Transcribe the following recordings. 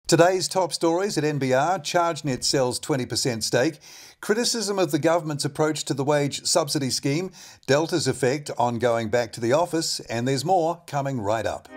Today's top stories at NBR: CHARGENET sells 20% stake, criticism of the government's approach to the wage subsidy scheme, Delta's effect on going back to the office, and there's more coming right up.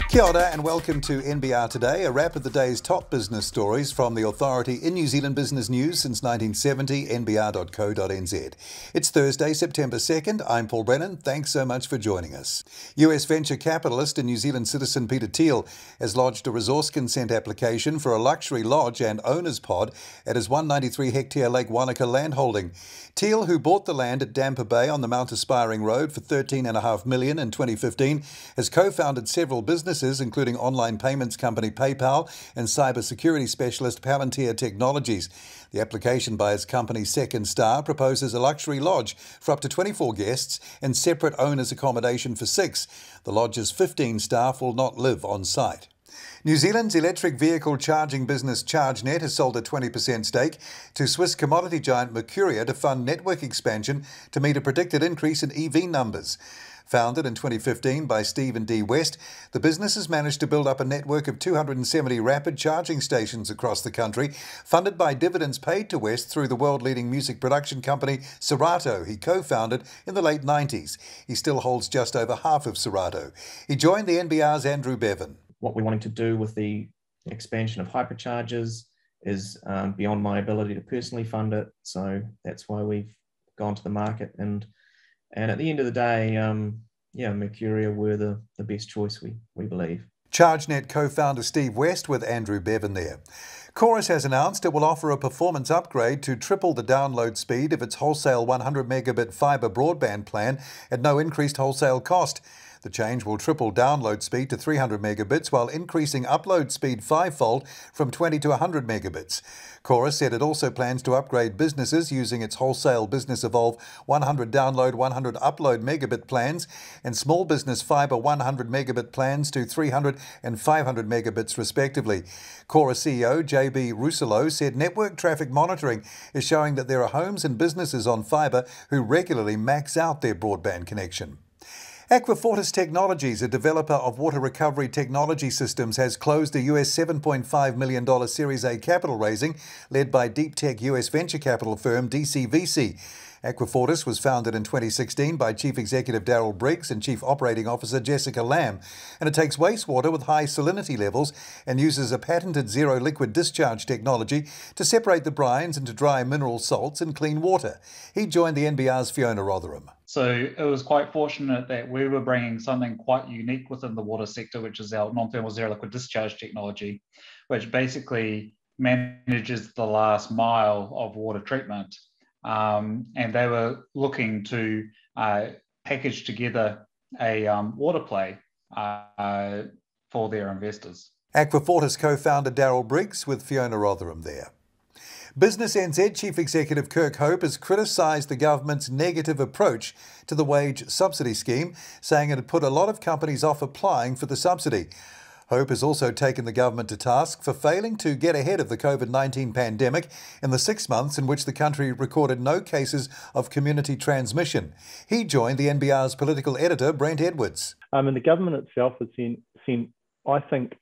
Kia ora and welcome to NBR Today, a wrap of the day's top business stories from the authority in New Zealand business news since 1970, nbr.co.nz. It's Thursday, September 2nd. I'm Paul Brennan. Thanks so much for joining us. US venture capitalist and New Zealand citizen Peter Thiel has lodged a resource consent application for a luxury lodge and owner's pod at his 193-hectare Lake Wanaka landholding. Thiel, who bought the land at Damper Bay on the Mount Aspiring Road for $13.5 million in 2015, has co-founded several businesses, including online payments company PayPal and cybersecurity specialist Palantir Technologies. The application by his company Second Star proposes a luxury lodge for up to 24 guests and separate owners' accommodation for 6. The lodge's 15 staff will not live on site. New Zealand's electric vehicle charging business CHARGENET has sold a 20% stake to Swiss commodity giant Mercuria to fund network expansion to meet a predicted increase in EV numbers. Founded in 2015 by Stephen D. West, the business has managed to build up a network of 270 rapid charging stations across the country, funded by dividends paid to West through the world-leading music production company Serato he co-founded in the late 90s. He still holds just over half of Serato. He joined the NBR's Andrew Bevan. What we're wanting to do with the expansion of hyperchargers is beyond my ability to personally fund it. So that's why we've gone to the market. And at the end of the day, Mercuria were the best choice, we believe. CHARGENET co-founder Steve West with Andrew Bevan there. Chorus has announced it will offer a performance upgrade to triple the download speed of its wholesale 100 megabit fibre broadband plan at no increased wholesale cost. The change will triple download speed to 300 megabits while increasing upload speed 5-fold from 20 to 100 megabits. Chorus said it also plans to upgrade businesses using its wholesale Business Evolve 100 download 100 upload megabit plans and small business fibre 100 megabit plans to 300 and 500 megabits respectively. Chorus CEO JB Rousselot said network traffic monitoring is showing that there are homes and businesses on fibre who regularly max out their broadband connection. AQUAFORTUS Technologies, a developer of water recovery technology systems, has closed a US $7.5 million Series A capital raising led by deep tech US venture capital firm DCVC. AQUAFORTUS was founded in 2016 by Chief Executive Daryl Briggs and Chief Operating Officer Jessica Lamb, and it takes wastewater with high salinity levels and uses a patented zero liquid discharge technology to separate the brines into dry mineral salts in clean water. He joined the NBR's Fiona Rotherham. So it was quite fortunate that we were bringing something quite unique within the water sector, which is our non-thermal zero liquid discharge technology, which basically manages the last mile of water treatment. And they were looking to package together a water play for their investors. AQUAFORTUS co-founder Daryl Briggs with Fiona Rotherham there. Business NZ Chief Executive Kirk Hope has criticised the government's negative approach to the wage subsidy scheme, saying it had put a lot of companies off applying for the subsidy. Hope has also taken the government to task for failing to get ahead of the COVID-19 pandemic in the 6 months in which the country recorded no cases of community transmission. He joined the NBR's political editor, Brent Edwards. And the government itself has seen I think,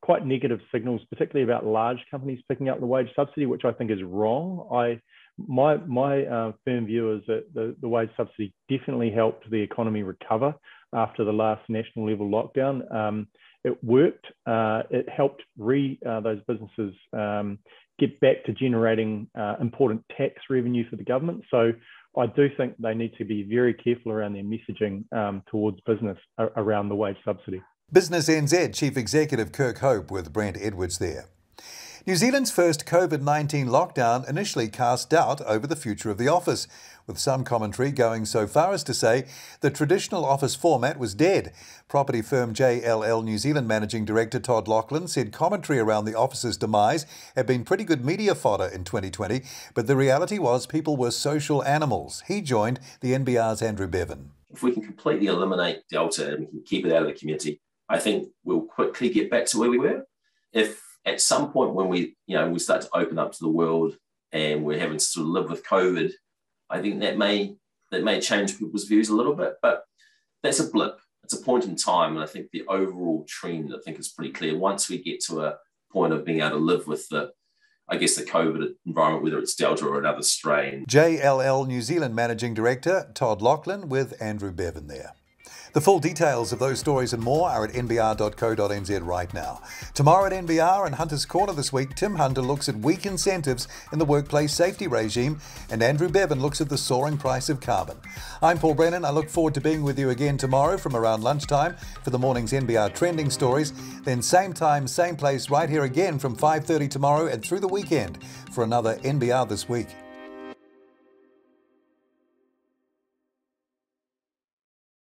quite negative signals, particularly about large companies picking up the wage subsidy, which I think is wrong. My firm view is that the wage subsidy definitely helped the economy recover after the last national level lockdown. It worked. It helped those businesses get back to generating important tax revenue for the government. So I do think they need to be very careful around their messaging towards business around the wage subsidy. Business NZ Chief Executive Kirk Hope with Brent Edwards there. New Zealand's first COVID-19 lockdown initially cast doubt over the future of the office, with some commentary going so far as to say the traditional office format was dead. Property firm JLL New Zealand Managing Director Todd Lachlan said commentary around the office's demise had been pretty good media fodder in 2020, but the reality was people were social animals. He joined the NBR's Andrew Bevan. If we can completely eliminate Delta and we can keep it out of the community, I think we'll quickly get back to where we were. If at some point when we start to open up to the world and we're having to sort of live with COVID, I think that may change people's views a little bit. But that's a blip. It's a point in time. And I think the overall trend, I think, is pretty clear. Once we get to a point of being able to live with the COVID environment, whether it's Delta or another strain. JLL New Zealand Managing Director Todd Lachlan with Andrew Bevan there. The full details of those stories and more are at nbr.co.nz right now. Tomorrow at NBR and Hunter's Corner this week, Tim Hunter looks at weak incentives in the workplace safety regime, and Andrew Bevan looks at the soaring price of carbon. I'm Paul Brennan. I look forward to being with you again tomorrow from around lunchtime for the morning's NBR trending stories. Then same time, same place right here again from 5:30 tomorrow and through the weekend for another NBR This Week.